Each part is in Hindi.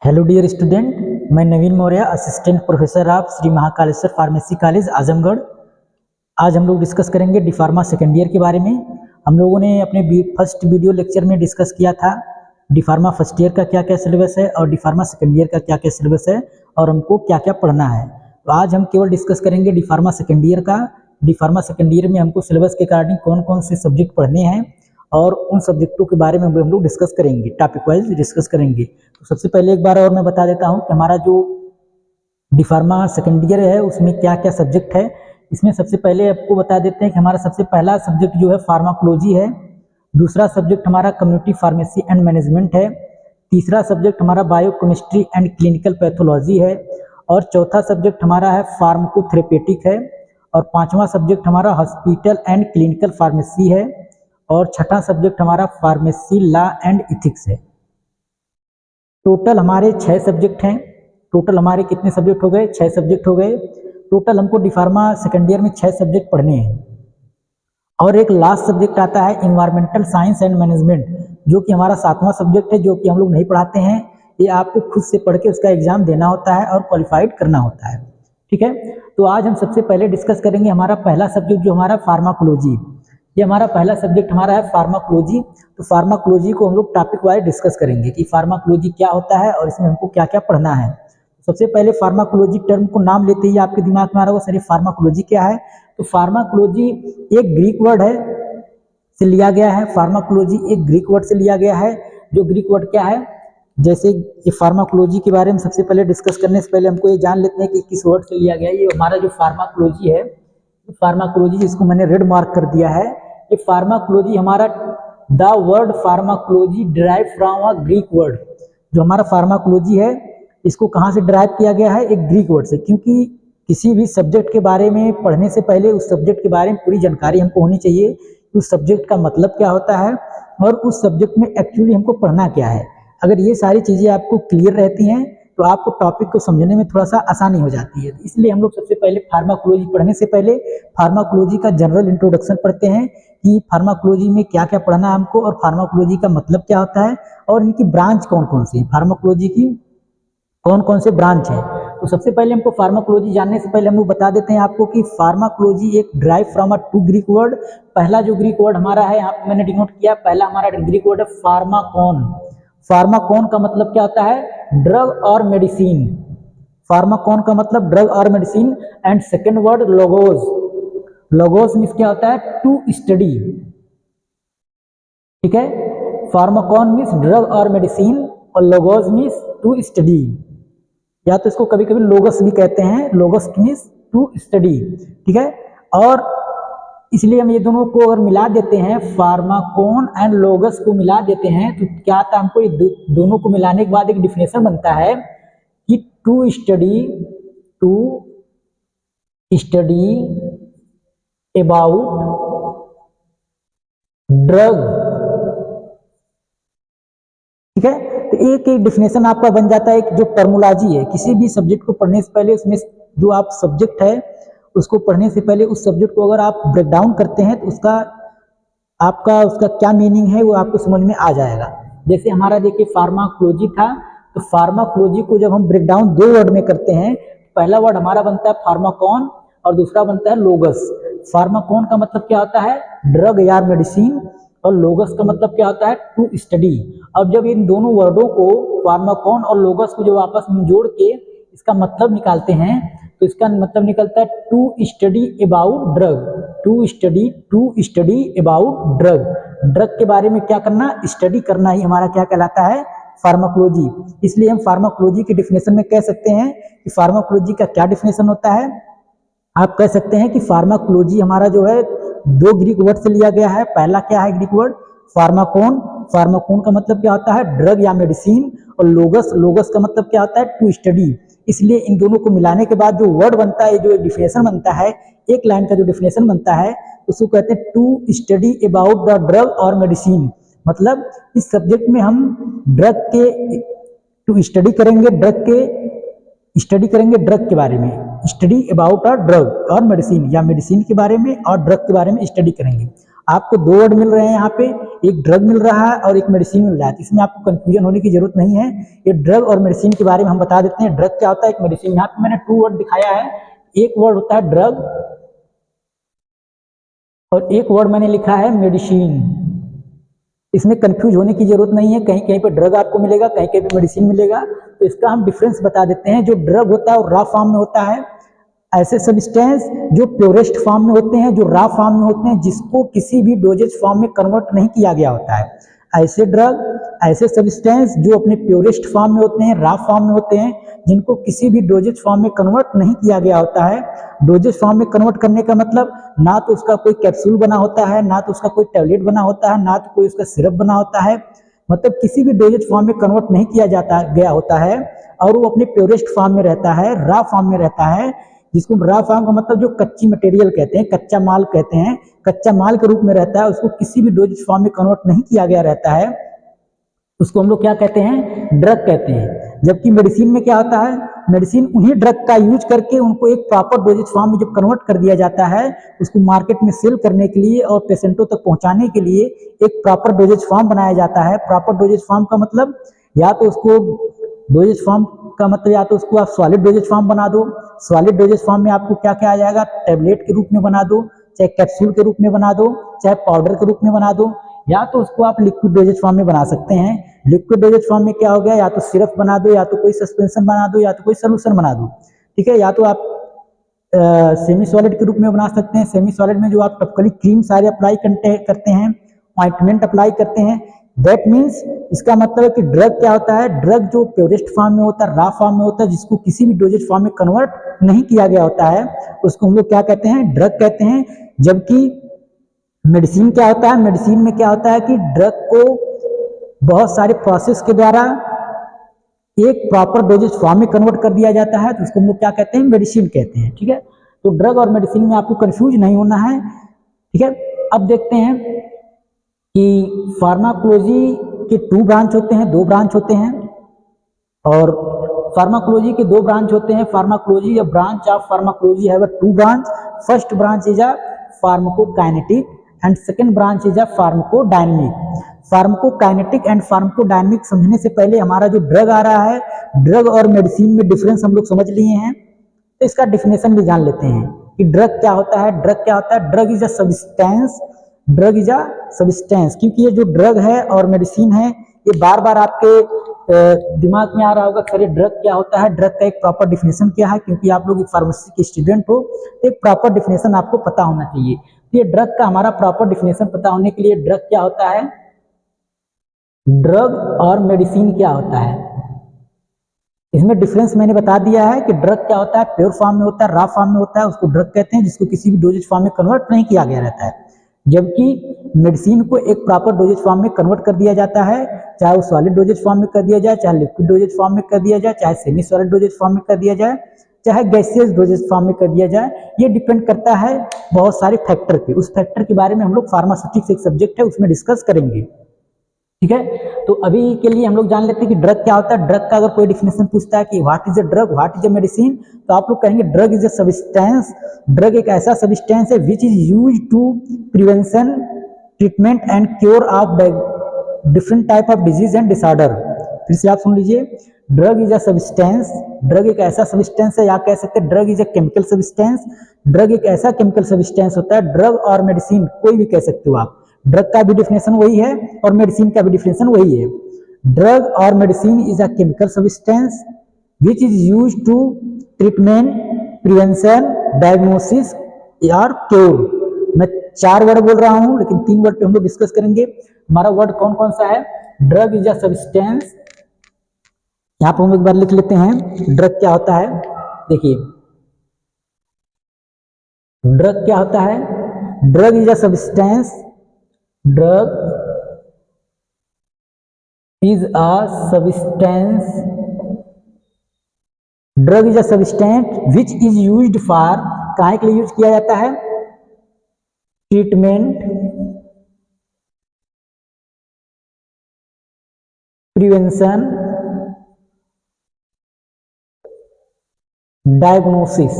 हेलो डियर स्टूडेंट, मैं Naveen Maurya, assistant professor of Shri Mahakaleshwar pharmacy college Azamgarh. आज हम लोग डिस्कस करेंगे डी फार्मा सेकेंड ईयर के बारे में। हम लोगों ने अपने फर्स्ट वीडियो लेक्चर में डिस्कस किया था डी फार्मा फर्स्ट ईयर का क्या क्या सिलेबस है और डी फार्मा सेकेंड ईयर का क्या क्या सिलेबस है और हमको क्या क्या पढ़ना है। तो आज हम केवल डिस्कस करेंगे डी फार्मा सेकेंड ईयर का। डी फार्मा सेकेंड ईयर में हमको सिलेबस के अकॉर्डिंग कौन कौन से सब्जेक्ट पढ़ने हैं और उन सब्जेक्टों के बारे में हम लोग डिस्कस करेंगे, टॉपिक वाइज डिस्कस करेंगे। तो सबसे पहले एक बार और मैं बता देता हूं कि हमारा जो डी फार्मा सेकेंड ईयर है उसमें क्या क्या सब्जेक्ट है। इसमें सबसे पहले आपको बता देते हैं कि हमारा सबसे पहला सब्जेक्ट जो है फार्माकोलॉजी है। दूसरा सब्जेक्ट हमारा कम्युनिटी फार्मेसी एंड मैनेजमेंट है। तीसरा सब्जेक्ट हमारा बायोकेमिस्ट्री एंड क्लिनिकल पैथोलॉजी है। और चौथा सब्जेक्ट हमारा है फार्माकोथेरेपेटिक है। और पांचवा सब्जेक्ट हमारा हॉस्पिटल एंड क्लिनिकल फार्मेसी है। और छठा सब्जेक्ट हमारा फार्मेसी लॉ एंड इथिक्स है। टोटल हमारे 6 सब्जेक्ट हैं। टोटल हमारे कितने सब्जेक्ट हो गए? 6 सब्जेक्ट हो गए। टोटल हमको डी फार्मा सेकेंड ईयर में 6 सब्जेक्ट पढ़ने हैं। और एक लास्ट सब्जेक्ट आता है इन्वायरमेंटल साइंस एंड मैनेजमेंट, जो कि हमारा 7वां सब्जेक्ट है, जो कि हम लोग नहीं पढ़ाते हैं। ये आपको खुद से पढ़ के उसका एग्जाम देना होता है और क्वालिफाइड करना होता है। ठीक है, तो आज हम सबसे पहले डिस्कस करेंगे हमारा पहला सब्जेक्ट जो हमारा फार्माकोलॉजी। ये हमारा पहला सब्जेक्ट हमारा है फार्माकोलॉजी। तो फार्माकोलॉजी को हम लोग टॉपिक वाइज डिस्कस करेंगे कि फार्माकोलॉजी क्या होता है और इसमें हमको क्या क्या पढ़ना है। सबसे पहले फार्माकोलॉजी टर्म को नाम लेते ही आपके दिमाग में आ रहा होगा सर फार्माकोलॉजी क्या है। तो फार्माकोलॉजी एक ग्रीक वर्ड है से लिया गया है। फार्माकोलॉजी एक ग्रीक वर्ड से लिया गया है। जो ग्रीक वर्ड क्या है, जैसे ये फार्माकोलॉजी के बारे में सबसे पहले डिस्कस करने से पहले हमको ये जान लेते हैं कि किस वर्ड से लिया गया है। ये हमारा जो फार्माकोलॉजी है, फार्माकोलॉजी जिसको मैंने रेड मार्क कर दिया है, ये फार्माकोलॉजी हमारा the word pharmacology derive from a Greek word. जो हमारा फार्माकोलॉजी है इसको कहाँ से डिराइव किया गया है? एक ग्रीक वर्ड से। क्योंकि किसी भी सब्जेक्ट के बारे में पढ़ने से पहले उस सब्जेक्ट के बारे में पूरी जानकारी हमको होनी चाहिए कि उस सब्जेक्ट का मतलब क्या होता है और उस सब्जेक्ट में एक्चुअली हमको पढ़ना क्या है। अगर ये सारी चीज़ें आपको क्लियर रहती हैं तो आपको टॉपिक को समझने में थोड़ा सा आसानी हो जाती है। इसलिए हम लोग सबसे पहले फार्माकोलॉजी पढ़ने से पहले फार्माकोलॉजी का जनरल इंट्रोडक्शन पढ़ते हैं कि फार्माकोलॉजी में क्या क्या पढ़ना है हमको और फार्माकोलॉजी का मतलब क्या होता है और इनकी ब्रांच कौन कौन सी है, फार्माकोलॉजी की कौन कौन से ब्रांच है। तो सबसे पहले हमको फार्माकोलॉजी जानने से पहले हम लोग बता देते हैं आपको कि फार्माकोलॉजी एक drive from a 2 Greek word. पहला जो ग्रीक वर्ड हमारा है, यहाँ पे मैंने डिनोट किया, पहला हमारा ग्रीक वर्ड है फार्माकोन। फार्माकोन का मतलब क्या होता है? ड्रग और मेडिसिन। फार्माकोन का मतलब ड्रग और medicine. And second word logos. Logos means क्या होता है? To study. ठीक है, फार्माकोन मीन्स ड्रग और मेडिसिन और लोगोस मीन्स टू स्टडी, या तो इसको कभी कभी लोगस भी कहते हैं। Logos means to study. ठीक है, और इसलिए हम ये दोनों को अगर मिला देते हैं, फार्माकोन एंड लोगस को मिला देते हैं, तो क्या आता है हमको? ये दोनों को मिलाने के बाद एक डिफिनेशन बनता है कि टू स्टडी अबाउट ड्रग। ठीक है, तो एक एक डिफिनेशन आपका बन जाता है। एक जो टर्मोलॉजी है किसी भी सब्जेक्ट को पढ़ने से पहले, उसमें जो आप सब्जेक्ट है उसको पढ़ने से पहले उस सब्जेक्ट को अगर आप ब्रेक डाउन करते हैं तो उसका क्या मीनिंग है वो आपको समझ में आ जाएगा। जैसे हमारा देखिए फार्माकोलॉजी था, तो फार्माकोलॉजी को जब हम ब्रेक डाउन 2 वर्ड में करते हैं, पहला वर्ड हमारा बनता है फार्माकोन और दूसरा बनता है लोगस। फार्माकोन का मतलब क्या होता है? ड्रग या मेडिसिन, और लोगस का मतलब क्या होता है? To study. अब जब इन दोनों वर्डों को, फार्माकोन और लोगस को जब आपस में जोड़ के इसका मतलब निकालते हैं तो इसका मतलब निकलता है to study about drug. To study about drug. Drug के बारे में क्या करना? स्टडी करना ही हमारा क्या कहलाता है? फार्माकोलॉजी। इसलिए हम फार्माकोलॉजी की डिफिनेशन में कह सकते हैं कि फार्माकोलॉजी का क्या डिफिनेशन होता है। आप कह सकते हैं कि फार्माकोलॉजी हमारा जो है 2 ग्रीक वर्ड से लिया गया है। पहला क्या है ग्रीक वर्ड? फार्माकोन। फार्माकोन का मतलब क्या होता है? ड्रग या मेडिसिन। और लोगस का मतलब क्या होता है? To study. इसलिए इन दोनों को मिलाने के बाद जो वर्ड बनता है, जो एक डिफिनेशन बनता है, एक लाइन का जो डिफिनेशन बनता है, उसको कहते हैं to study about the drug और मेडिसिन। मतलब इस सब्जेक्ट में हम ड्रग के टू स्टडी करेंगे, ड्रग के बारे में, स्टडी अबाउट अ ड्रग और मेडिसिन, या मेडिसिन के बारे में और ड्रग के बारे में स्टडी करेंगे। आपको दो वर्ड मिल रहे हैं यहाँ पे, एक ड्रग मिल रहा है और एक मेडिसिन मिल रहा है, इसमें आपको कंफ्यूजन होने की जरूरत नहीं है। ये ड्रग और मेडिसिन के बारे में हम बता देते हैं। ड्रग क्या होता है, एक मेडिसिन। यहाँ पे मैंने टू वर्ड दिखाया है, एक वर्ड होता है ड्रग और एक वर्ड मैंने लिखा है मेडिसिन। इसमें कंफ्यूज होने की जरूरत नहीं है, कहीं कहीं पे ड्रग आपको मिलेगा, कहीं कहीं पे मेडिसिन मिलेगा। तो इसका हम डिफरेंस बता देते हैं। जो ड्रग होता है वो रॉ फॉर्म में होता है, ऐसे सब्सटेंस जो प्योरेस्ट फॉर्म में होते हैं, जो रॉ फॉर्म में होते हैं, जिसको किसी भी डोजेज फॉर्म में कन्वर्ट नहीं किया गया होता है। ऐसे ड्रग, ऐसे सब्सटेंस जो अपने प्योरेस्ट फॉर्म में होते हैं, रॉ फॉर्म में होते हैं, जिनको किसी भी डोजेज फॉर्म में कन्वर्ट नहीं किया गया होता है। डोजेज फॉर्म में कन्वर्ट करने का मतलब ना तो उसका कोई कैप्सूल बना होता है, ना तो उसका कोई टैबलेट बना होता है, ना तो कोई उसका सिरप बना होता है। मतलब किसी भी डोजेज फॉर्म में कन्वर्ट नहीं किया जाता गया होता है और वो अपने प्योरेस्ट फॉर्म में रहता है, रॉ फॉर्म में रहता है, जिसको रॉ फॉर्म का मतलब जो कच्ची मटेरियल कहते हैं, कच्चा माल कहते हैं, कच्चा माल के रूप में रहता है, उसको किसी भी डोजेज फॉर्म में कन्वर्ट नहीं किया गया रहता है, उसको हम लोग क्या कहते हैं, ड्रग कहते हैं। जबकि मेडिसिन में क्या होता है, मेडिसिन उन्हीं ड्रग का यूज करके उनको एक प्रॉपर डोजेज फॉर्म में जब कन्वर्ट कर दिया जाता है, उसको मार्केट में सेल करने के लिए और पेशेंटों तक पहुंचाने के लिए एक प्रॉपर डोजेज फॉर्म बनाया जाता है। प्रॉपर डोजेज फॉर्म का मतलब या तो उसको डोजेज फॉर्म का मतलब या तो उसको आप सॉलिड डोजेज फॉर्म बना दो। सॉलिड डोजेज फॉर्म में आपको क्या क्या आ जाएगा, टेबलेट के रूप में बना दो, चाहे कैप्सूल के रूप में बना दो, चाहे पाउडर के रूप में बना दो, या तो उसको आप लिक्विड डोजेज फॉर्म में बना सकते हैं। लिक्विड डोजेज फॉर्म में क्या हो गया, या तो सिरप बना दो, या तो कोई सस्पेंशन बना दो, या तो कोई सोल्यूशन बना दो, ठीक है। या तो आप सेमी सॉलिड के रूप में बना सकते हैं। सेमी सॉलिड में जो आप टॉपिकली क्रीम सारे अप्लाई करते हैं, ऑइंटमेंट अप्लाई करते हैं, दैट मीन्स इसका मतलब है कि ड्रग क्या होता है, ड्रग जो प्योरेस्ट फॉर्म में होता है, रॉ फॉर्म में होता है, जिसको किसी भी डोजेज फॉर्म में कन्वर्ट नहीं किया गया होता है, उसको हम लोग क्या कहते हैं, ड्रग कहते हैं। जबकि मेडिसिन क्या होता है, मेडिसिन में क्या होता है कि ड्रग को बहुत सारे प्रोसेस के द्वारा एक प्रॉपर डोजेज फॉर्म में कन्वर्ट कर दिया जाता है, तो उसको हम लोग क्या कहते हैं, मेडिसिन कहते हैं, ठीक है। तो ड्रग और मेडिसिन में आपको कंफ्यूज नहीं होना है, ठीक है। अब देखते हैं कि फार्माकोलॉजी के टू ब्रांच होते हैं, दो ब्रांच होते हैं, और फार्माकोलॉजी के दो ब्रांच होते हैं। फार्माकोलॉजी या branch of pharmacology have two branch. First branch is a pharmacokinetic and second branch is a pharmacodynamic. Pharmacokinetic and pharmacodynamic समझने से पहले हमारा जो ड्रग आ रहा है, ड्रग और मेडिसिन में डिफरेंस हम लोग समझ लिए हैं, तो इसका डिफिनेशन भी जान लेते हैं कि ड्रग क्या होता है। ड्रग क्या होता है, drug is a substance, drug is a substance. क्योंकि ये जो ड्रग है और मेडिसिन है, ये बार बार आपके दिमाग में आ रहा होगा, सर ये ड्रग क्या होता है, ड्रग का एक प्रॉपर डिफिनेशन क्या है। क्योंकि आप लोग एक फार्मेसी के स्टूडेंट हो, तो एक प्रॉपर डिफिनेशन आपको पता होना चाहिए। तो ये ड्रग का हमारा प्रॉपर डिफिनेशन पता होने के लिए, ड्रग क्या होता है, ड्रग और मेडिसिन क्या होता है, इसमें डिफरेंस मैंने बता दिया है कि ड्रग क्या होता है, प्योर फॉर्म में होता है, रॉ फॉर्म में होता है, उसको ड्रग कहते हैं, जिसको किसी भी डोजेज फॉर्म में कन्वर्ट नहीं किया गया रहता है। जबकि मेडिसिन को एक प्रॉपर डोजेज फॉर्म में कन्वर्ट कर दिया जाता है, चाहे वो सॉलिड डोजेज फॉर्म में कर दिया जाए, चाहे लिक्विड डोजेज फॉर्म में कर दिया जाए, चाहे सेमी सॉलिड डोजेज फॉर्म में कर दिया जाए, चाहे गैसियस डोजेज फॉर्म में कर दिया जाए। ये डिपेंड करता है बहुत सारे फैक्टर पे। उस फैक्टर के बारे में हम लोग फार्मास्यूटिक्स एक सब्जेक्ट है, उसमें डिस्कस करेंगे, ठीक है। तो अभी के लिए हम लोग जान लेते हैं कि ड्रग क्या होता है। ड्रग का अगर कोई डिफिनेशन पूछता है कि what is a drug, what is a medicine, तो आप लोग कहेंगे drug is a substance. Drug एक ऐसा सब्सटेंस है which is use to prevention, treatment and cure of different type of disease and disorder. फिर से आप सुन लीजिए, drug is a substance, drug एक ऐसा सब्सटेंस है, या कह सकते हैं drug is a chemical substance. Drug एक ऐसा केमिकल सब्सटेंस होता है, ड्रग और मेडिसिन कोई भी कह सकते हो आप, ड्रग का भी डिफिनेशन वही है और मेडिसिन का भी डिफिनेशन वही है। ड्रग और medicine is a chemical substance which is use to treatment, prevention, diagnosis और क्योर। मैं चार वर्ड बोल रहा हूं, लेकिन तीन वर्ड पे हम लोग डिस्कस करेंगे। हमारा वर्ड कौन कौन सा है, ड्रग इज अ सब्सटेंस, यहां पर हम एक बार लिख लेते हैं ड्रग क्या होता है। देखिए ड्रग क्या होता है, drug is a substance, drug is a substance, drug is a substance which is used for, काहे के लिए यूज किया जाता है, ट्रीटमेंट, प्रिवेंशन, डायग्नोसिस।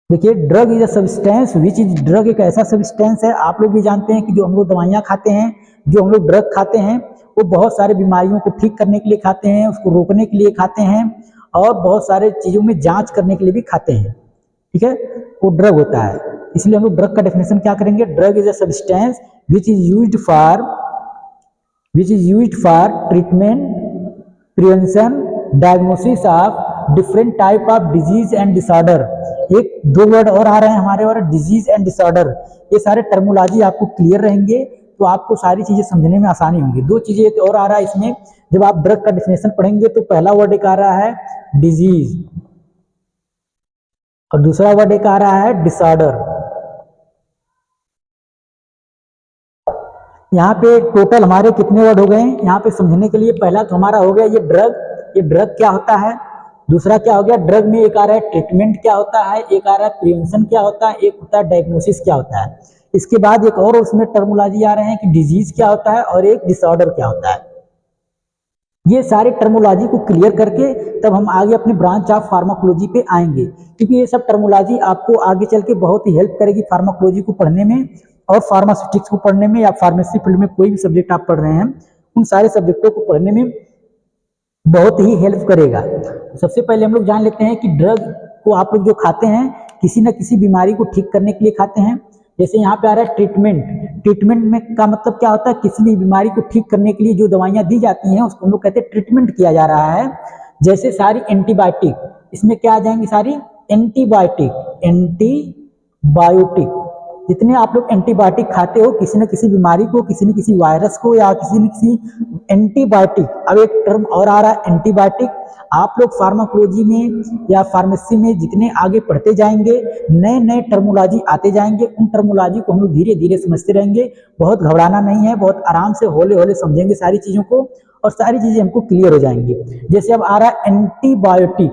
देखिए, drug is a substance which is, drug एक ऐसा सब्सटेंस है, आप लोग भी जानते हैं कि जो हम लोग दवाइयाँ खाते हैं, जो हम लोग ड्रग खाते हैं, वो बहुत सारे बीमारियों को ठीक करने के लिए खाते हैं, उसको रोकने के लिए खाते हैं, और बहुत सारे चीज़ों में जांच करने के लिए भी खाते हैं, ठीक है, वो ड्रग होता है। इसलिए हम लोग ड्रग का डेफिनेशन क्या करेंगे, drug is a substance which is used for treatment, prevention, diagnosis of different type of disease and disorder. एक दो वर्ड और आ रहे हैं हमारे, और डिजीज एंड डिसऑर्डर, ये सारे टर्मोलॉजी आपको क्लियर रहेंगे तो आपको सारी चीजें समझने में आसानी होंगी। दो चीजें और आ रहा है इसमें, जब आप ड्रग का डेफिनेशन पढ़ेंगे तो पहला वर्ड एक आ रहा है डिजीज, और दूसरा वर्ड एक आ रहा है डिसऑर्डर। यहाँ पे टोटल हमारे कितने वर्ड हो गए हैं यहाँ पे समझने के लिए। पहला तो हमारा हो गया ये ड्रग क्या होता है। दूसरा क्या हो गया, ड्रग में एक आ रहा है ट्रीटमेंट क्या होता है, एक आ रहा है प्रिवेंशन क्या होता है, एक होता है डायग्नोसिस क्या होता है। इसके बाद एक और उसमें टर्मोलॉजी आ रहे हैं कि डिजीज क्या होता है और एक डिसऑर्डर क्या होता है। ये सारे टर्मोलॉजी को क्लियर करके तब हम आगे अपने ब्रांच ऑफ फार्माकोलॉजी पे आएंगे, क्योंकि ये सब टर्मोलॉजी आपको आगे चल के बहुत ही हेल्प करेगी फार्माकोलॉजी को पढ़ने में, और फार्मास्यूटिक्स को पढ़ने में, या फार्मेसी फील्ड में कोई भी सब्जेक्ट आप पढ़ रहे हैं उन सारे सब्जेक्टों को पढ़ने में बहुत ही हेल्प करेगा। सबसे पहले हम लोग जान लेते हैं कि ड्रग को आप लोग जो खाते हैं किसी न किसी बीमारी को ठीक करने के लिए खाते हैं। जैसे यहाँ पे आ रहा है ट्रीटमेंट में का मतलब क्या होता है, किसी भी बीमारी को ठीक करने के लिए जो दवाइयाँ दी जाती हैं उसको हम लोग कहते हैं ट्रीटमेंट किया जा रहा है। जैसे सारी एंटीबायोटिक, इसमें क्या आ जाएंगी, सारी एंटीबायोटिक, जितने आप लोग एंटीबायोटिक खाते हो किसी न किसी बीमारी को, किसी न किसी वायरस को, या किसी न किसी एंटीबायोटिक। अब एक टर्म और आ रहा है एंटीबायोटिक। आप लोग फार्माकोलॉजी में या फार्मेसी में जितने आगे पढ़ते जाएंगे नए नए टर्मोलॉजी आते जाएंगे, उन टर्मोलॉजी को हम लोग धीरे धीरे समझते रहेंगे। बहुत घबराना नहीं है, बहुत आराम से हौले हौले समझेंगे सारी चीज़ों को, और सारी चीज़ें हमको क्लियर हो जाएंगी। जैसे अब आ रहा है एंटीबायोटिक।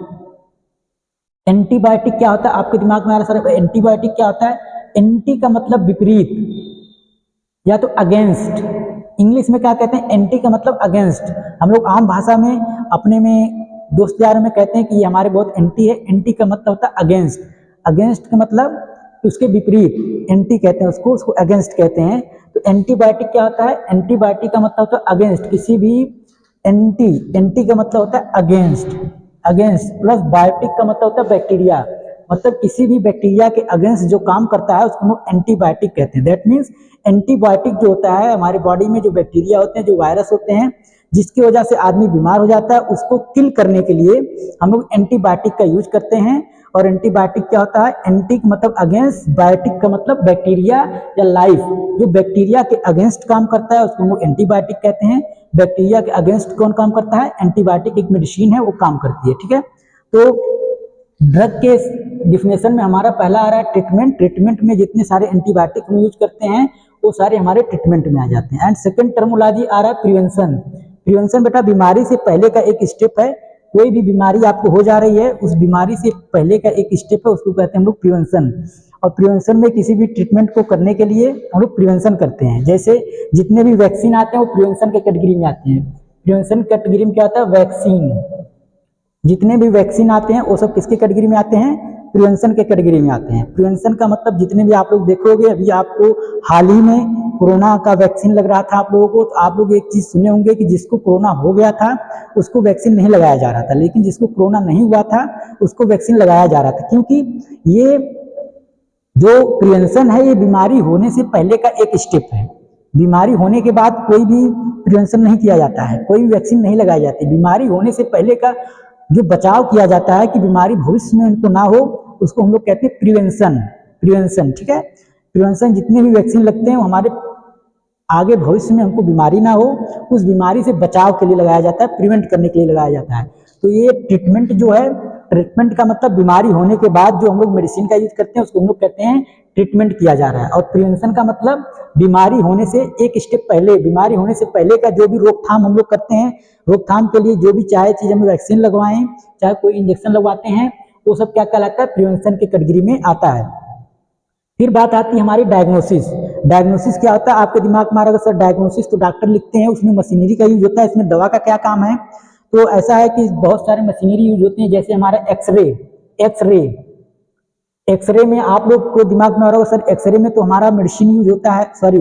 एंटीबायोटिक क्या होता है, आपके दिमाग में आ रहा है सर एंटीबायोटिक क्या होता है। एंटी का मतलब विपरीत या तो अगेंस्ट, इंग्लिश में क्या कहते हैं, एंटी का मतलब अगेंस्ट। हम लोग आम भाषा में अपने में दोस्त यार में कहते हैं कि ये हमारे बहुत एंटी है। एंटी का मतलब होता है अगेंस्ट, अगेंस्ट का मतलब उसके विपरीत, एंटी कहते हैं उसको अगेंस्ट कहते हैं। तो एंटीबायोटिक क्या होता है, एंटीबायोटिक का मतलब होता है अगेंस्ट, किसी भी एंटी का मतलब होता है अगेंस्ट प्लस बायोटिक का मतलब होता है बैक्टीरिया, मतलब किसी भी बैक्टीरिया के अगेंस्ट जो काम करता है उसको हम लोग एंटीबायोटिक कहते हैं। दैट मीन्स एंटीबायोटिक जो होता है हमारे बॉडी में जो बैक्टीरिया होते हैं, जो वायरस होते हैं, जिसकी वजह से आदमी बीमार हो जाता है, उसको किल करने के लिए हम लोग एंटीबायोटिक का यूज करते हैं। और एंटीबायोटिक क्या होता है, एंटी का मतलब अगेंस्ट, बायोटिक का मतलब बैक्टीरिया या लाइफ, जो बैक्टीरिया के अगेंस्ट काम करता है उसको हम लोग एंटीबायोटिक कहते हैं। बैक्टीरिया के अगेंस्ट कौन काम करता है, एंटीबायोटिक एक मेडिसिन है वो काम करती है, ठीक है। तो ड्रग के डिफिनेशन में हमारा पहला आ रहा है ट्रीटमेंट में जितने सारे एंटीबायोटिक हम यूज करते हैं वो सारे हमारे ट्रीटमेंट में आ जाते हैं। एंड सेकंड टर्मोलॉजी आ रहा है प्रिवेंशन बेटा बीमारी से पहले का एक स्टेप है। कोई भी बीमारी आपको हो जा रही है उस बीमारी से पहले का एक स्टेप है, उसको कहते हैं हम लोग प्रिवेंशन। और प्रिवेंशन में किसी भी ट्रीटमेंट को करने के लिए हम लोग प्रिवेंशन करते हैं। जैसे जितने भी वैक्सीन आते हैं वो प्रिवेंशन के कैटेगरी में आते हैं। प्रिवेंशन कैटेगरी में क्या होता है, वैक्सीन, जितने भी वैक्सीन आते हैं वो सब किसके कैटेगरी में आते हैं, प्रिवेंशन के कैटेगरी में आते हैं। प्रिवेंशन का मतलब जितने भी आप लोग देखोगे, अभी आपको हाल ही में कोरोना का वैक्सीन लग रहा था आप लोगों को, तो आप लोग एक चीज सुने होंगे कि जिसको कोरोना हो गया था उसको वैक्सीन नहीं लगाया जा रहा था, लेकिन जिसको कोरोना नहीं हुआ था उसको वैक्सीन लगाया जा रहा था। क्योंकि ये जो प्रिवेंशन है ये बीमारी होने से पहले का एक स्टेप है। बीमारी होने के बाद कोई भी प्रिवेंशन नहीं किया जाता है, कोई भी वैक्सीन नहीं लगाई जाती। बीमारी होने से पहले का जो बचाव किया जाता है कि बीमारी भविष्य में उनको ना हो, उसको हम लोग कहते हैं प्रिवेंशन, ठीक है। प्रिवेंशन जितने भी वैक्सीन लगते हैं वो हमारे आगे भविष्य में हमको बीमारी ना हो उस बीमारी से बचाव के लिए लगाया जाता है, प्रिवेंट करने के लिए लगाया जाता है। तो ये ट्रीटमेंट जो है, ट्रीटमेंट का मतलब बीमारी होने के बाद जो हम लोग मेडिसिन का यूज करते हैं उसको हम लोग कहते हैं ट्रीटमेंट किया जा रहा है। और प्रिवेंशन का मतलब बीमारी होने से एक स्टेप पहले, बीमारी होने से पहले का जो भी रोकथाम हम लोग करते हैं, रोकथाम के लिए जो भी चाहे चीज हम वैक्सीन लगवाएं, चाहे कोई इंजेक्शन लगवाते हैं, वो सब क्या कहलाता है, प्रिवेंशन की कैटेगरी में आता है। फिर बात आती है हमारी डायग्नोसिस। डायग्नोसिस क्या होता है, आपके दिमाग में आ रहा है सर डायग्नोसिस तो डॉक्टर लिखते हैं, उसमें मशीनरी का यूज होता है, इसमें दवा का क्या काम है। तो ऐसा है कि बहुत सारे मशीनरी यूज होते हैं, जैसे हमारा एक्सरे एक्सरे में आप लोग को दिमाग में आ रहा होगा सर, एक्सरे में तो हमारा मेडिसिन यूज होता है, सॉरी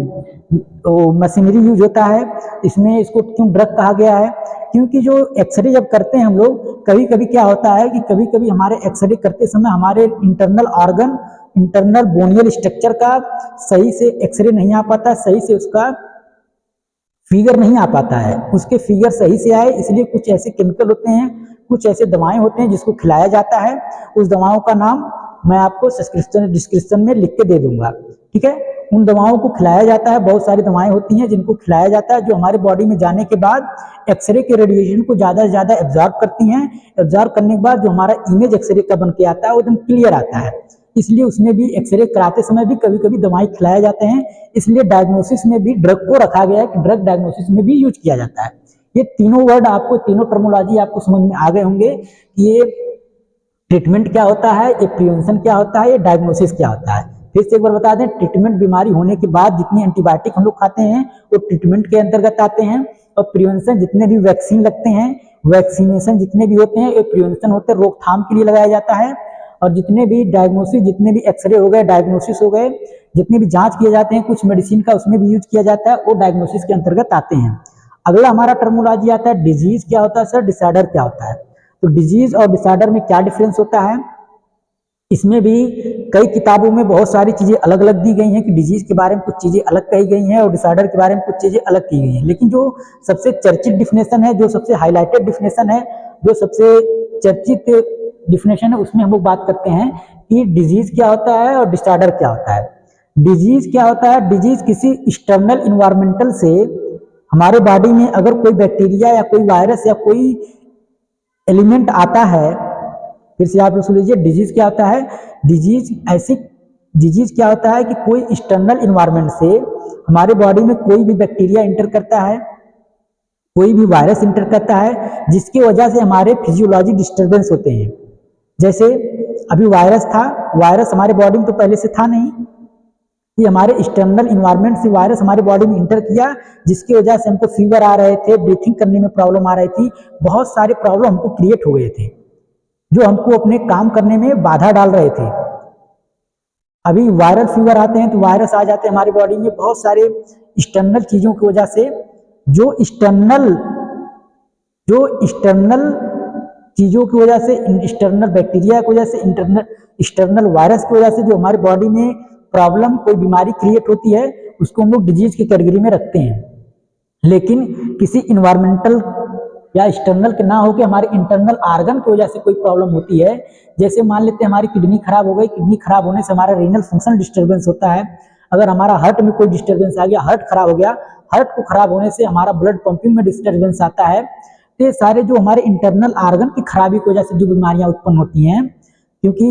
मशीनरी यूज होता है, इसमें इसको क्यों ड्रग कहा गया है? क्योंकि जो एक्सरे जब करते हैं हम लोग, कभी कभी क्या होता है कि कभी कभी हमारे एक्सरे करते समय हमारे इंटरनल ऑर्गन, इंटरनल बोनियल स्ट्रक्चर का सही से एक्सरे नहीं आ पाता, सही से उसका फिगर नहीं आ पाता है, उसके फिगर सही से आए इसलिए कुछ ऐसे केमिकल होते हैं, कुछ ऐसे दवाएं होते हैं जिसको खिलाया जाता है। उस दवाओं का नाम मैं आपको डिस्क्रिप्शन में लिख के दे दूंगा, ठीक है। उन दवाओं को खिलाया जाता है, बहुत सारी दवाएं होती हैं जिनको खिलाया जाता है, जो हमारे बॉडी में जाने के बाद एक्सरे के रेडिएशन को ज़्यादा से ज़्यादा एब्जॉर्ब करती हैं। एब्जॉर्ब करने के बाद जो हमारा इमेज एक्सरे का बन के आता है वो एकदम क्लियर आता है, इसलिए उसमें भी एक्सरे कराते समय भी कभी कभी दवाएं खिलाए जाते हैं। इसलिए डायग्नोसिस में भी ड्रग को रखा गया है कि ड्रग डायग्नोसिस में भी यूज किया जाता है। ये तीनों वर्ड आपको, तीनों टर्मोलॉजी आपको समझ में आ गए होंगे कि ये ट्रीटमेंट क्या होता है, ये प्रिवेंशन क्या होता है, ये डायग्नोसिस क्या होता है। फिर से एक बार बता दें, ट्रीटमेंट बीमारी होने के बाद जितनी एंटीबायोटिक हम लोग खाते हैं वो ट्रीटमेंट के अंतर्गत आते हैं, और प्रिवेंशन जितने भी वैक्सीन लगते हैं, वैक्सीनेशन जितने भी होते हैं ये प्रिवेंशन होते हैं, रोकथाम के लिए लगाया जाता है। और जितने भी डायग्नोसिस, जितने भी एक्सरे हो गए, डायग्नोसिस हो गए, जितने भी जांच किए जाते हैं कुछ मेडिसिन का उसमें भी यूज किया जाता है, वो डायग्नोसिस के अंतर्गत आते हैं। अगला हमारा टर्मोलॉजी आता है डिजीज क्या होता है सर, डिसऑर्डर क्या होता है। तो डिजीज और डिसऑर्डर में क्या डिफरेंस होता है, इसमें भी कई किताबों में बहुत सारी चीजें अलग अलग दी गई हैं कि डिजीज के बारे में कुछ चीजें अलग कही गई हैं और डिसऑर्डर के बारे में कुछ चीजें अलग की गई हैं। लेकिन जो सबसे चर्चित डिफिनेशन है, जो सबसे हाईलाइटेड डिफिनेशन है, जो सबसे चर्चित डिफिनेशन है, उसमें हम लोग बात करते हैं कि डिजीज क्या होता है और डिसऑर्डर क्या होता है। डिजीज क्या होता है, डिजीज किसी एक्सटर्नल इन्वायरमेंटल से हमारे बॉडी में अगर कोई बैक्टीरिया या कोई वायरस या कोई एलिमेंट आता है, फिर से आप सुन लीजिए, डिजीज क्या होता है, डिजीज क्या होता है कि कोई एक्सटर्नल इन्वायरमेंट से हमारे बॉडी में कोई भी बैक्टीरिया इंटर करता है, कोई भी वायरस इंटर करता है, जिसकी वजह से हमारे फिजियोलॉजी डिस्टर्बेंस होते हैं। जैसे अभी वायरस था, वायरस हमारे बॉडी में तो पहले से था नहीं, कि हमारे एक्सटर्नल इन्वायरमेंट से वायरस हमारे बॉडी में इंटर किया, जिसकी वजह से हमको फीवर आ रहे थे, ब्रीथिंग करने में प्रॉब्लम आ रही थी, बहुत सारे प्रॉब्लम हमको क्रिएट हो गए थे जो हमको अपने काम करने में बाधा डाल रहे थे। अभी वायरल फीवर आते हैं तो वायरस आ जाते हैं हमारी बॉडी में, बहुत सारे एक्सटर्नल चीजों की वजह से, जो एक्सटर्नल चीजों की वजह से, एक्सटर्नल बैक्टीरिया की वजह से, एक्सटर्नल वायरस की वजह से जो हमारी बॉडी में प्रॉब्लम, कोई बीमारी क्रिएट होती है, उसको हम लोग डिजीज की कैटेगरी में रखते हैं। लेकिन किसी इन्वायरमेंटल या एक्सटर्नल के ना हो के हमारे इंटरनल आर्गन की वजह से कोई प्रॉब्लम होती है, जैसे मान लेते हैं हमारी किडनी खराब हो गई, किडनी खराब होने से हमारा रीनल फंक्शन डिस्टर्बेंस होता है। अगर हमारा हार्ट में कोई डिस्टर्बेंस आ गया, हार्ट खराब हो गया, हार्ट को खराब होने से हमारा ब्लड पंपिंग में डिस्टर्बेंस आता है। तो ये सारे जो हमारे इंटरनल आर्गन की खराबी की वजह से जो बीमारियां उत्पन्न होती हैं, क्योंकि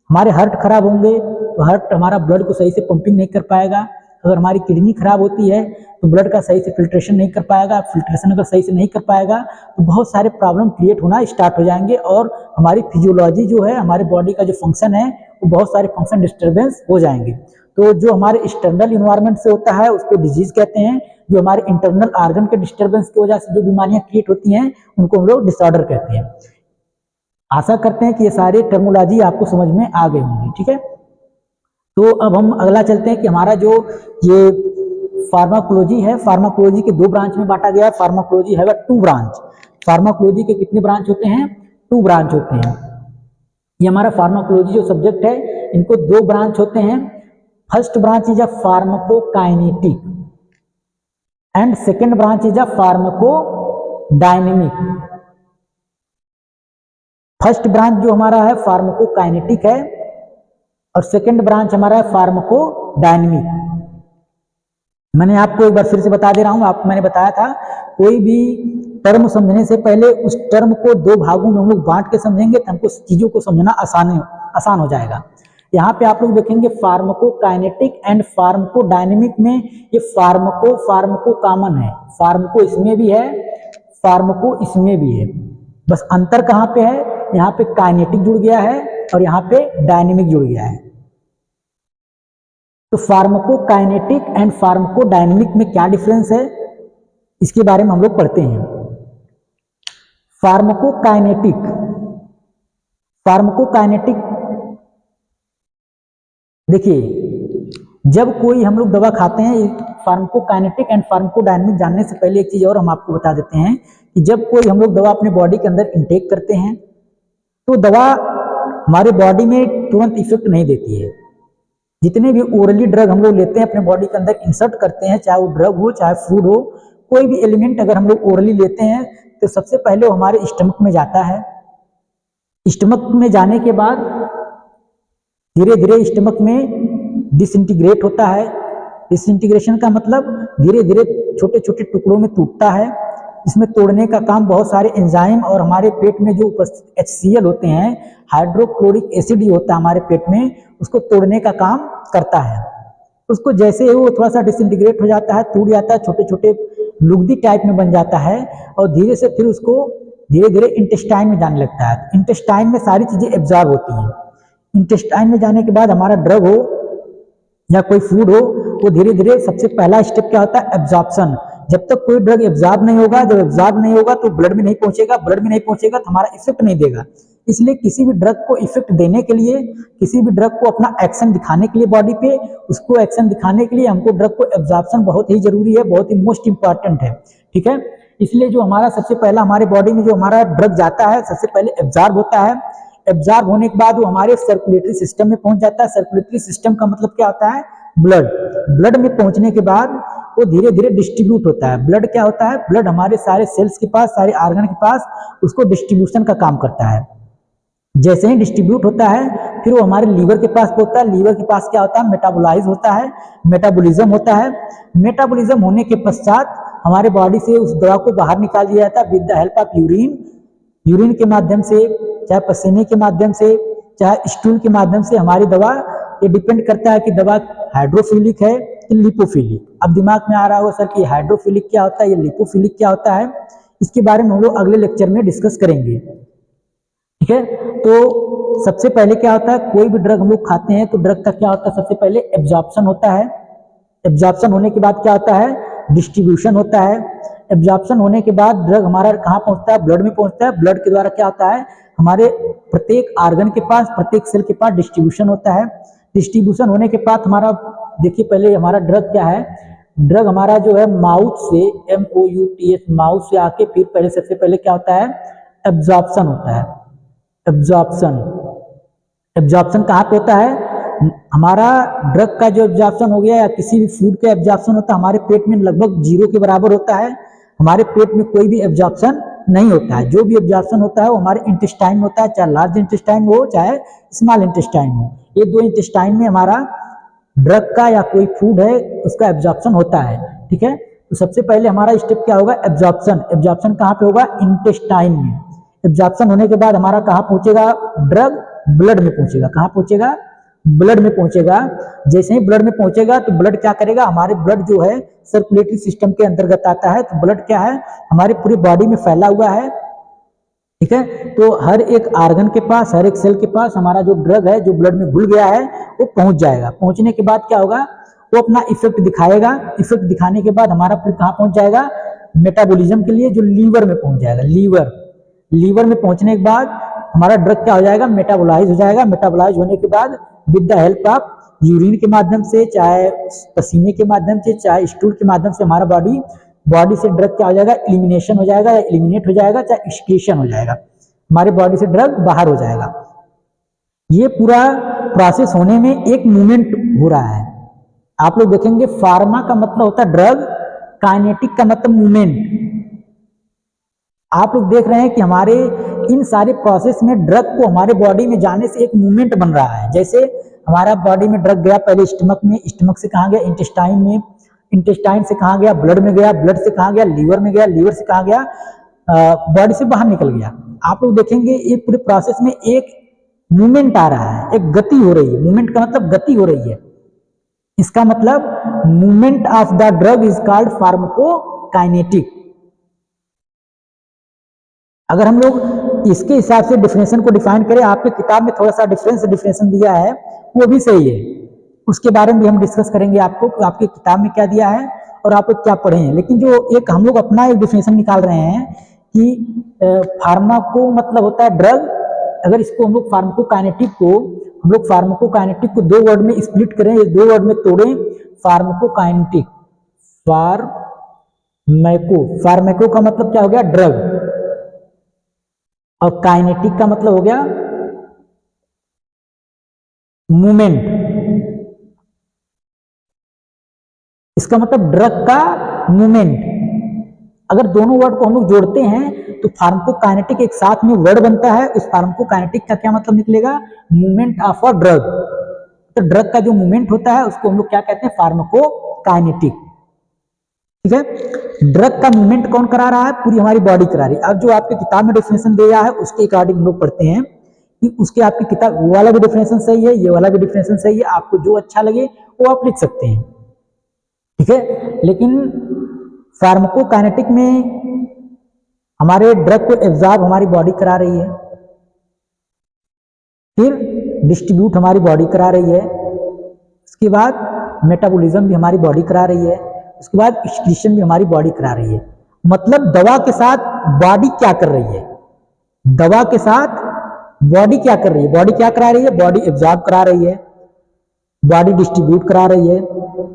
हमारे हार्ट खराब होंगे तो हार्ट हमारा ब्लड को सही से पंपिंग नहीं कर पाएगा। अगर हमारी किडनी खराब होती है तो ब्लड का सही से फिल्ट्रेशन नहीं कर पाएगा, फिल्ट्रेशन अगर सही से नहीं कर पाएगा तो बहुत सारे प्रॉब्लम क्रिएट होना स्टार्ट हो जाएंगे, और हमारी फिजियोलॉजी जो है, हमारे बॉडी का जो फंक्शन है, वो बहुत सारे फंक्शन डिस्टर्बेंस हो जाएंगे। तो जो हमारे एक्सटर्नल इन्वायरमेंट से होता है उसको डिजीज कहते हैं, जो हमारे इंटरनल आर्गन के डिस्टर्बेंस की वजह से जो बीमारियां क्रिएट होती हैं उनको हम लोग डिसऑर्डर कहते हैं। आशा करते हैं कि ये सारे टर्मोलॉजी आपको समझ में आ गए होंगे, ठीक है। तो अब हम अगला चलते हैं कि हमारा जो ये फार्माकोलॉजी है, फार्माकोलॉजी के 2 ब्रांच में बांटा गया है। फार्माकोलॉजी है 2 ब्रांच। फार्माकोलॉजी के कितने ब्रांच होते हैं, 2 ब्रांच होते हैं। ये हमारा फार्माकोलॉजी जो सब्जेक्ट है, इनको 2 ब्रांच होते हैं। First branch is a pharmacokinetic and second branch is a pharmacodynamic. First branch जो हमारा है फार्माकोकाइनेटिक है और सेकेंड ब्रांच हमारा है फार्माकोडायनेमिक। मैंने आपको एक बार फिर से बता दे रहा हूं, मैंने बताया था कोई भी टर्म समझने से पहले उस टर्म को 2 भागों में हम लोग बांट के समझेंगे तो हमको चीजों को समझना आसान हो जाएगा। यहाँ पे आप लोग देखेंगे फार्माकोकाइनेटिक एंड फार्माकोडायनेमिक में ये फार्माको कॉमन है, फार्माको इसमें भी है, फार्माको इसमें भी है, बस अंतर कहाँ पे है, यहाँ पे काइनेटिक जुड़ गया है और यहाँ पे डायनेमिक जुड़ गया है। तो फार्माकोकाइनेटिक एंड फार्माकोडायनेमिक में क्या डिफरेंस है, इसके बारे में हम लोग पढ़ते हैं। फार्माकोकाइनेटिक देखिए, जब कोई हम लोग दवा खाते हैं, फार्माकोकाइनेटिक एंड फार्माकोडायनामिक जानने से पहले एक चीज़ और हम आपको बता देते हैं कि जब कोई हम लोग दवा अपने बॉडी के अंदर इनटेक करते हैं तो दवा हमारे बॉडी में तुरंत इफेक्ट नहीं देती है। जितने भी ओरली ड्रग हम लोग लेते हैं अपने बॉडी के अंदर इंसर्ट करते हैं, चाहे वो ड्रग हो चाहे फूड हो, कोई भी एलिमेंट अगर हम लोग ओरली लेते हैं तो सबसे पहले वो हमारे स्टमक में जाता है। स्टमक में जाने के बाद धीरे धीरे स्टमक में डिसइंटीग्रेट होता है। डिसइंटीग्रेशन का मतलब धीरे धीरे छोटे छोटे टुकड़ों में टूटता है। इसमें तोड़ने का काम बहुत सारे एंजाइम और हमारे पेट में जो उपस्थित HCl होते हैं, हाइड्रोक्लोरिक एसिड होता है हमारे पेट में, उसको तोड़ने का काम करता है। उसको जैसे ही वो थोड़ा सा डिसइंटीग्रेट हो जाता है, टूट जाता है, छोटे छोटे लुगदी टाइप में बन जाता है और धीरे से फिर उसको धीरे धीरे इंटेस्टाइन में जाने लगता है। इंटेस्टाइन में सारी चीजें एब्जॉर्ब होती हैं। इंटेस्टाइन में जाने के बाद हमारा ड्रग हो या कोई फूड हो, वो धीरे धीरे सबसे पहला स्टेप क्या होता है, एब्जॉर्प्शन। जब तक कोई ड्रग एब्जॉर्ब नहीं होगा, जब एब्जॉर्ब नहीं होगा तो ब्लड में नहीं पहुंचेगा, ब्लड में नहीं पहुंचेगा तो हमारा इफेक्ट नहीं देगा। इसलिए किसी भी ड्रग को इफेक्ट देने के लिए, किसी भी ड्रग को अपना एक्शन दिखाने के लिए बॉडी पे, उसको एक्शन दिखाने के लिए हमको ड्रग को एब्जॉर्प्शन बहुत ही जरूरी है, बहुत ही मोस्ट इंपॉर्टेंट है। ठीक है, इसलिए जो हमारा सबसे पहला हमारे बॉडी में जो हमारा ड्रग जाता है सबसे पहले एब्जॉर्ब होता है। एब्जॉर्ब होने के बाद वो हमारे सर्कुलेटरी सिस्टम में पहुंच जाता है। सर्कुलेटरी सिस्टम का मतलब क्या होता है, ब्लड। ब्लड में पहुंचने के बाद वो धीरे धीरे डिस्ट्रीब्यूट होता है। ब्लड क्या होता है, ब्लड हमारे सारे सेल्स के पास, सारे ऑर्गन के पास उसको डिस्ट्रीब्यूशन का काम करता है। जैसे ही डिस्ट्रीब्यूट होता है फिर वो हमारे लीवर के पास पहुंचता है। लीवर के पास क्या होता है, मेटाबोलाइज होता है, मेटाबॉलिज्म होता है। मेटाबॉलिज्म होने के पश्चात हमारे बॉडी से उस दवा को बाहर निकाल दिया जाता है with the help of urine. Urine के माध्यम से, चाहे पसीने के माध्यम से, चाहे स्टूल के माध्यम से हमारी दवा, ये डिपेंड करता है कि दवा हाइड्रोफिलिक है कि लिपोफिलिक। अब दिमाग में आ रहा होगा सर कि हाइड्रोफिलिक क्या होता है, ये लिपोफिलिक क्या होता है, इसके बारे में हम लोग अगले लेक्चर में डिस्कस करेंगे। ठीक है, तो सबसे पहले क्या होता है, कोई भी ड्रग हम लोग खाते हैं तो ड्रग का क्या होता है, सबसे पहले एब्जॉर्प्शन होता है। एब्जॉर्प्शन होने के बाद क्या होता है, डिस्ट्रीब्यूशन होता है। एब्जॉर्प्शन होने के बाद ड्रग हमारा कहाँ पहुंचता है, ब्लड में पहुंचता है। ब्लड के द्वारा क्या होता है, हमारे प्रत्येक ऑर्गन के पास, प्रत्येक सेल के पास डिस्ट्रीब्यूशन होता है। डिस्ट्रीब्यूशन होने के बाद हमारा, देखिए पहले हमारा ड्रग क्या है, ड्रग हमारा जो है माउथ से, MOUTH, माउथ से आके फिर पहले सबसे पहले क्या होता है, एब्जॉर्प्शन होता है। एब्जॉर्प्शन, एब्जॉर्प्शन कहाँ पे होता है, हमारा ड्रग का जो एब्जॉर्प्शन हो गया या किसी भी फूड का एब्जॉर्प्शन होता है हमारे पेट में लगभग 0 के बराबर होता है। हमारे पेट में कोई भी एब्जॉर्प्शन नहीं होता है। जो भी एब्जॉर्प्शन होता है वो हमारे इंटेस्टाइन में होता है, चाहे लार्ज इंटेस्टाइन हो चाहे स्मॉल इंटेस्टाइन हो। ये दो इंटेस्टाइन में हमारा ड्रग का या कोई फूड है उसका एब्जॉर्प्शन होता है। ठीक है, तो सबसे पहले हमारा स्टेप क्या होगा, एब्जॉर्प्शन। एब्जॉर्प्शन कहाँ पे होगा, इंटेस्टाइन में। एब्जॉर्प्शन होने के बाद हमारा कहाँ पहुंचेगा, ड्रग ब्लड में पहुंचेगा। कहाँ पहुंचेगा, ब्लड में पहुंचेगा। जैसे ही ब्लड में पहुंचेगा तो ब्लड क्या करेगा, हमारे ब्लड जो है सर्कुलेटरी सिस्टम के अंतर्गत आता है। तो ब्लड क्या है, हमारी पूरी बॉडी में फैला हुआ है। ठीक है, तो हर एक ऑर्गन के पास, हर एक सेल के पास हमारा जो ड्रग है जो ब्लड में घुल गया है वो पहुंच जाएगा। पहुंचने के बाद क्या होगा, वो अपना इफेक्ट दिखाएगा। इफेक्ट दिखाने के बाद हमारा फिर कहाँ पहुंच जाएगा, मेटाबॉलिज्म के लिए जो लीवर में पहुंच जाएगा। लीवर, लीवर में पहुंचने के बाद हमारा ड्रग क्या हो जाएगा, मेटाबोलाइज हो जाएगा। मेटाबोलाइज होने के बाद with the help of urine के माध्यम से, चाहे पसीने के माध्यम से, चाहे स्टूल के माध्यम से हमारा बॉडी से ड्रग क्या हो जाएगा, एलिमिनेशन हो जाएगा या एलिमिनेट हो जाएगा, चाहे एक्सक्रीशन हो जाएगा, हमारे बॉडी से ड्रग बाहर हो जाएगा। ये पूरा प्रोसेस होने में एक मूवमेंट हो रहा है। आप लोग देखेंगे फार्मा का मतलब होता है ड्रग, काइनेटिक का मतलब मूवमेंट। आप लोग देख रहे हैं कि हमारे इन सारे प्रोसेस में ड्रग को हमारे बॉडी में जाने से एक मूवमेंट बन रहा है। जैसे हमारा बॉडी में ड्रग गया पहले स्टमक में, स्टमक से कहाँ गया, इंटेस्टाइन में, इंटेस्टाइन से कहाँ गया, ब्लड में गया, ब्लड से कहाँ गया, लीवर में गया, लीवर से कहाँ गया, बॉडी से बाहर निकल गया। आप लोग देखेंगे ये पूरे प्रोसेस में एक मूवमेंट आ रहा है, एक गति हो रही है। मूवमेंट का मतलब गति हो रही है। इसका मतलब movement of the drug is called pharmacokinetic. अगर हम लोग इसके हिसाब से डिफिनेशन को डिफाइन करें, आपके किताब में थोड़ा सा डिफिनेशन दिया है वो भी सही है, उसके बारे में भी हम डिस्कस करेंगे आपको कि आपकी किताब में क्या दिया है और आप लोग क्या पढ़े हैं। लेकिन जो एक हम लोग अपना एक डिफिनेशन निकाल रहे हैं कि फार्माको मतलब होता है ड्रग। अगर इसको हम लोग फार्माकोकाइनेटिक को हम लोग फार्माकोकाइनेटिक को दो वर्ड में स्प्लिट करें, ये दो वर्ड में तोड़ें। फार्माकोकाइनेटिक, फार्मेको का मतलब क्या हो गया? ड्रग, और काइनेटिक का मतलब हो गया मूवमेंट। इसका मतलब ड्रग का मूवमेंट। अगर दोनों वर्ड को हम लोग जोड़ते हैं तो फार्माकोकाइनेटिक एक साथ में वर्ड बनता है। उस फार्माकोकाइनेटिक का क्या मतलब निकलेगा? Movement of a drug. तो ड्रग का जो मूवमेंट होता है उसको हम लोग क्या कहते हैं? फार्माकोकाइनेटिक। ठीक है, ड्रग का मूवमेंट कौन करा रहा है? पूरी हमारी बॉडी करा रही है। अब जो आपके किताब में डेफिनेशन दिया है उसके अकॉर्डिंग हम लोग पढ़ते हैं कि उसके आपकी किताब वो वाला भी डेफिनेशन सही है, ये वाला भी डेफिनेशन सही है, आपको जो अच्छा लगे वो आप लिख सकते हैं। ठीक है, लेकिन फार्माकोकाइनेटिक में हमारे ड्रग को एब्जॉर्ब हमारी बॉडी करा रही है, फिर डिस्ट्रीब्यूट हमारी बॉडी करा रही है, उसके बाद मेटाबॉलिज्म भी हमारी बॉडी करा रही है, उसके बाद एक्सक्रीशन भी हमारी बॉडी करा रही है। मतलब दवा के साथ बॉडी क्या कर रही है? दवा के साथ बॉडी क्या कर रही है? बॉडी क्या करा रही है? बॉडी एब्जॉर्ब करा रही है, बॉडी डिस्ट्रीब्यूट करा रही है,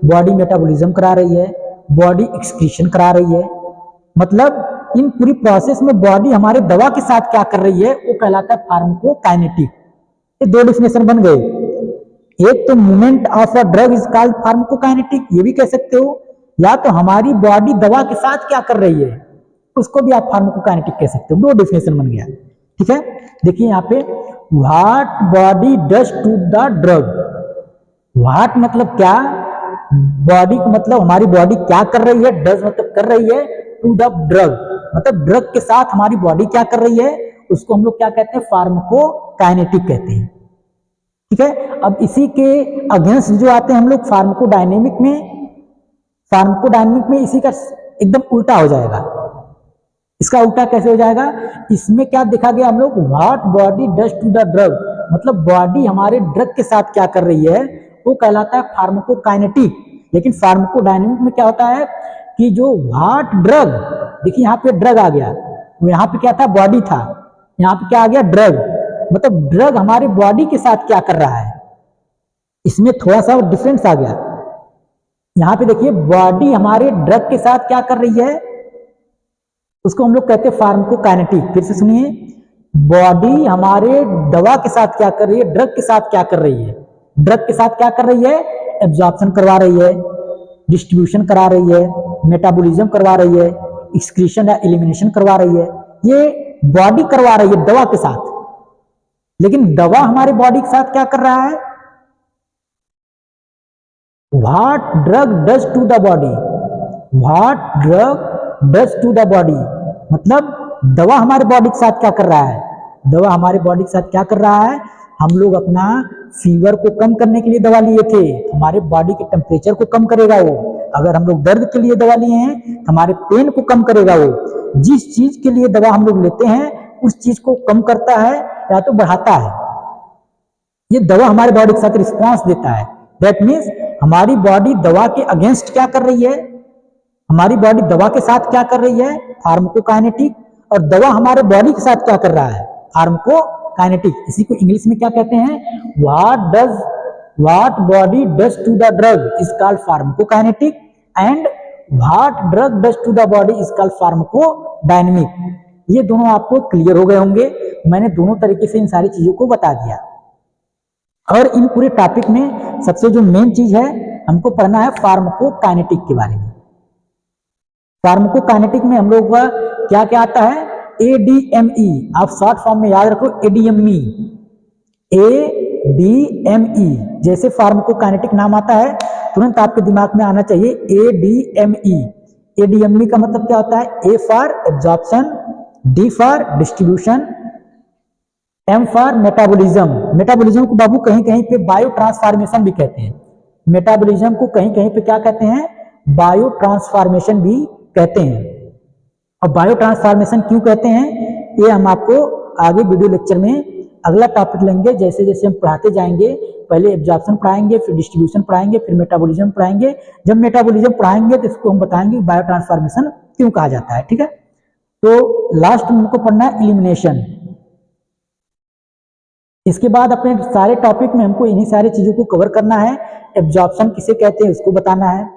बॉडी मेटाबॉलिज्म करा रही है, बॉडी एक्सक्रीशन करा रही है। मतलब इन पूरी प्रोसेस में बॉडी हमारे दवा के साथ क्या कर रही है वो कहलाता है फार्माकोकाइनेटिक। ये दो डेफिनेशन बन गए। एक तो movement of a drug is called pharmacokinetic, ये भी कह सकते हो, या तो हमारी बॉडी दवा के साथ क्या कर रही है उसको भी आप फार्माकोकाइनेटिक कह सकते हो। दो डेफिनेशन बन गया। ठीक है, देखिए यहाँ पे what body does to the drug. What मतलब क्या, बॉडी को मतलब हमारी बॉडी क्या कर रही है, डज मतलब कर रही है, टू द ड्रग मतलब ड्रग के साथ हमारी बॉडी क्या कर रही है उसको हम लोग क्या कहते हैं? फार्माकोकाइनेटिक कहते हैं। ठीक है, अब इसी के अगेंस्ट जो आते हैं हम लोग फार्माकोडायनेमिक में। फार्माकोडायनेमिक में इसी का एकदम उल्टा हो जाएगा। इसका उल्टा कैसे हो जाएगा? इसमें क्या देखा गया हम लोग? What body does to the drug मतलब बॉडी हमारे ड्रग के साथ क्या कर रही है वो कहलाता है फार्माकोकाइनेटिक। लेकिन फार्माकोडायनेमिक में क्या होता है कि जो व्हाट ड्रग, देखिए यहाँ पे ड्रग आ गया, यहाँ पे क्या था? बॉडी था, यहाँ पे क्या आ गया? ड्रग। मतलब ड्रग हमारे बॉडी के साथ क्या कर रहा है, इसमें थोड़ा सा डिफरेंस आ गया। यहाँ पे देखिए बॉडी हमारे ड्रग के साथ क्या कर रही है उसको हम लोग कहते हैं फार्माकोकाइनेटिक। फिर से सुनिए, बॉडी हमारे दवा के साथ क्या कर रही है? ड्रग के साथ क्या कर रही है? ड्रग के साथ क्या कर रही है? एब्जॉर्प्शन करवा रही है, डिस्ट्रीब्यूशन करा रही है, मेटाबॉलिज्म करवा रही है, एक्सक्रीशन या एलिमिनेशन करवा रही है। ये बॉडी करवा रही है दवा के साथ। लेकिन दवा हमारे बॉडी के साथ क्या कर रहा है? What drug does to the body, what drug does to the body मतलब दवा हमारे बॉडी के साथ क्या कर रहा है? दवा हमारे बॉडी के साथ क्या कर रहा है? हम लोग अपना फीवर को कम करने के लिए दवा लिए थे, हमारे बॉडी के टेम्परेचर को कम करेगा वो। अगर हम लोग दर्द के लिए दवा लिए हैं तो हमारे पेन को कम करेगा वो। जिस चीज के लिए दवा हम लोग लेते हैं उस चीज को कम करता है या तो बढ़ाता है। ये दवा हमारे बॉडी के साथ रिस्पॉन्स देता है। दैट मीन्स हमारी बॉडी दवा के अगेंस्ट क्या कर रही है? हमारी बॉडी दवा के साथ क्या कर रही है? फार्माकोकाइनेटिक। और दवा हमारे बॉडी के साथ क्या कर रहा है? फार्माकोकाइनेटिक। इसी को इंग्लिश में क्या कहते हैं? What body does to the drug is called pharmacokinetic and what drug does to the body is called pharmacodynamic. ये दोनों आपको क्लियर हो गए होंगे। मैंने दोनों तरीके से इन सारी चीजों को बता दिया। और इन पूरे टॉपिक में सबसे जो मेन चीज है हमको पढ़ना है फार्माकोकाइनेटिक के बारे में। फार्माकोकाइनेटिक में हम लोग का क्या क्या आता है? ADME, आप शॉर्ट फॉर्म में याद रखो ADME। ADME जैसे फार्माकोकाइनेटिक नाम आता है तुरंत आपके दिमाग में आना चाहिए ADME। ADME का मतलब क्या होता है? A for absorption, D for distribution, M for metabolism. Metabolism को बाबू कहीं कहीं पे बायो ट्रांसफॉर्मेशन भी कहते हैं। मेटाबॉलिज्म को कहीं कहीं पे क्या कहते हैं? बायो ट्रांसफॉर्मेशन भी कहते हैं। और बायो ट्रांसफॉर्मेशन क्यों कहते हैं ये हम आपको आगे वीडियो लेक्चर में अगला टॉपिक लेंगे। जैसे जैसे हम पढ़ाते जाएंगे, पहले एब्जॉर्प्शन पढ़ाएंगे, फिर डिस्ट्रीब्यूशन पढ़ाएंगे, फिर मेटाबॉलिज्म पढ़ाएंगे। जब मेटाबॉलिज्म पढ़ाएंगे तो इसको हम बताएंगे बायो ट्रांसफॉर्मेशन क्यों कहा जाता है। ठीक है, तो लास्ट में हमको पढ़ना है एलिमिनेशन। इसके बाद अपने सारे टॉपिक में हमको इन्हीं सारी चीज़ों को कवर करना है। एब्जॉर्प्शन किसे कहते हैं उसको बताना है,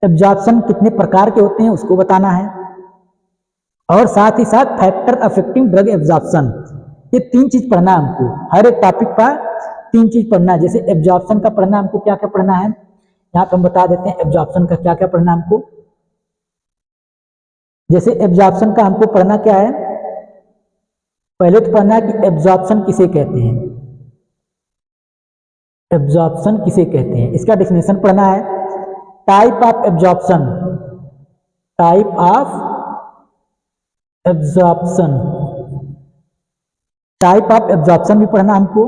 एब्जॉर्प्शन कितने प्रकार के होते हैं उसको बताना है, और साथ ही साथ फैक्टर अफेक्टिंग ड्रग एब्जॉर्प्शन, ये 3 चीज पढ़ना है हमको। हर एक टॉपिक पर 3 चीज पढ़ना है। जैसे एब्जॉर्प्शन का पढ़ना हमको क्या क्या पढ़ना है, यहाँ पे हम बता देते हैं एब्जॉर्प्शन का क्या क्या पढ़ना हमको। जैसे एब्जॉर्प्शन का हमको पढ़ना क्या है, पहले तो पढ़ना है कि एब्जॉर्प्शन किसे कहते हैं, एब्जॉर्प्शन किसे कहते हैं इसका डेफिनेशन पढ़ना है। Type of absorption, type of absorption, type of absorption भी पढ़ना हमको।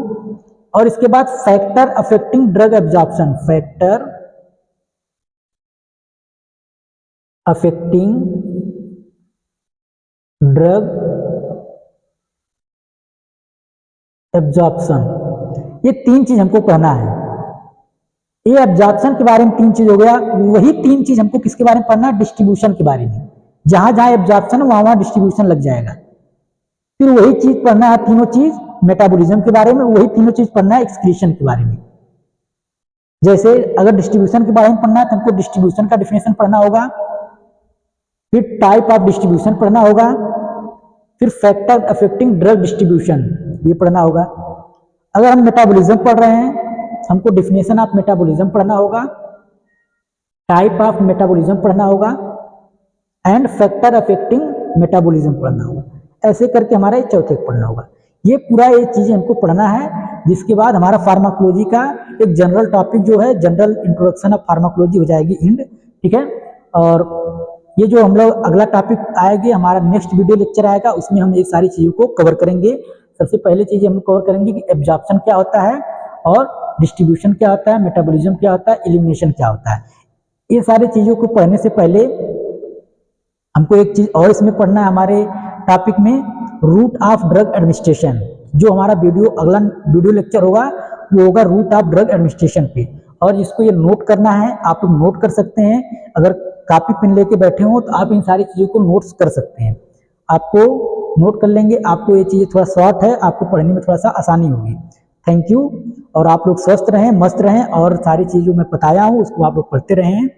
और इसके बाद factor affecting drug absorption, factor affecting drug absorption, ये 3 चीज हमको पढ़ना है। ये एब्जॉर्प्शन के बारे में 3 चीज हो गया। वही 3 चीज हमको किसके बारे में पढ़ना है, डिस्ट्रीब्यूशन के बारे में। जहां जहां एब्जॉर्प्शन है वहां वहां डिस्ट्रीब्यूशन लग जाएगा। फिर वही चीज पढ़ना है, तीनों चीज मेटाबॉलिज्म के बारे में, वही तीनों चीज पढ़ना है एक्सक्रीशन के बारे में। जैसे अगर डिस्ट्रीब्यूशन के बारे में पढ़ना है तो हमको डिस्ट्रीब्यूशन का डेफिनेशन पढ़ना होगा, फिर टाइप ऑफ डिस्ट्रीब्यूशन पढ़ना होगा, फिर फैक्टर अफेक्टिंग ड्रग डिस्ट्रीब्यूशन ये पढ़ना होगा। अगर हम मेटाबॉलिज्म पढ़ रहे हैं हमको डेफिनेशन ऑफ मेटाबॉलिज्म पढ़ना होगा, टाइप ऑफ मेटाबॉलिज्म पढ़ना होगा, एंड फैक्टर अफेक्टिंग मेटाबॉलिज्म पढ़ना होगा। ऐसे करके हमारा ये चौथे पढ़ना होगा। ये पूरा ये चीजें हमको पढ़ना है। जिसके बाद हमारा फार्माकोलॉजी का एक जनरल टॉपिक जो है, जनरल इंट्रोडक्शन ऑफ फार्माकोलॉजी हो जाएगी इंड, ठीक है। और ये जो हम लोग अगला टॉपिक आएगी, हमारा नेक्स्ट वीडियो लेक्चर आएगा, उसमें हम ये सारी चीजों को कवर करेंगे। सबसे पहले चीज हम कवर करेंगे कि एब्जॉर्प्शन क्या होता है, और डिस्ट्रीब्यूशन क्या होता है, मेटाबॉलिज्म क्या होता है, एलिमिनेशन क्या होता है। ये सारी चीजों को पढ़ने से पहले हमको एक चीज और इसमें पढ़ना है हमारे टॉपिक में, रूट ऑफ ड्रग एडमिनिस्ट्रेशन। जो हमारा वीडियो अगला वीडियो लेक्चर होगा वो होगा रूट ऑफ ड्रग एडमिनिस्ट्रेशन पे, और इसको ये नोट करना है। आप लोग नोट कर सकते हैं, अगर कॉपी पेन लेके बैठे हो तो आप इन सारी चीजों को नोट्स कर सकते हैं। आपको नोट कर लेंगे, आपको ये चीजें थोड़ा शॉर्ट है, आपको पढ़ने में थोड़ा सा आसानी होगी। Thank you. और आप लोग स्वस्थ रहें, मस्त रहें, और सारी चीजों में बताया हूँ उसको आप लोग पढ़ते रहें।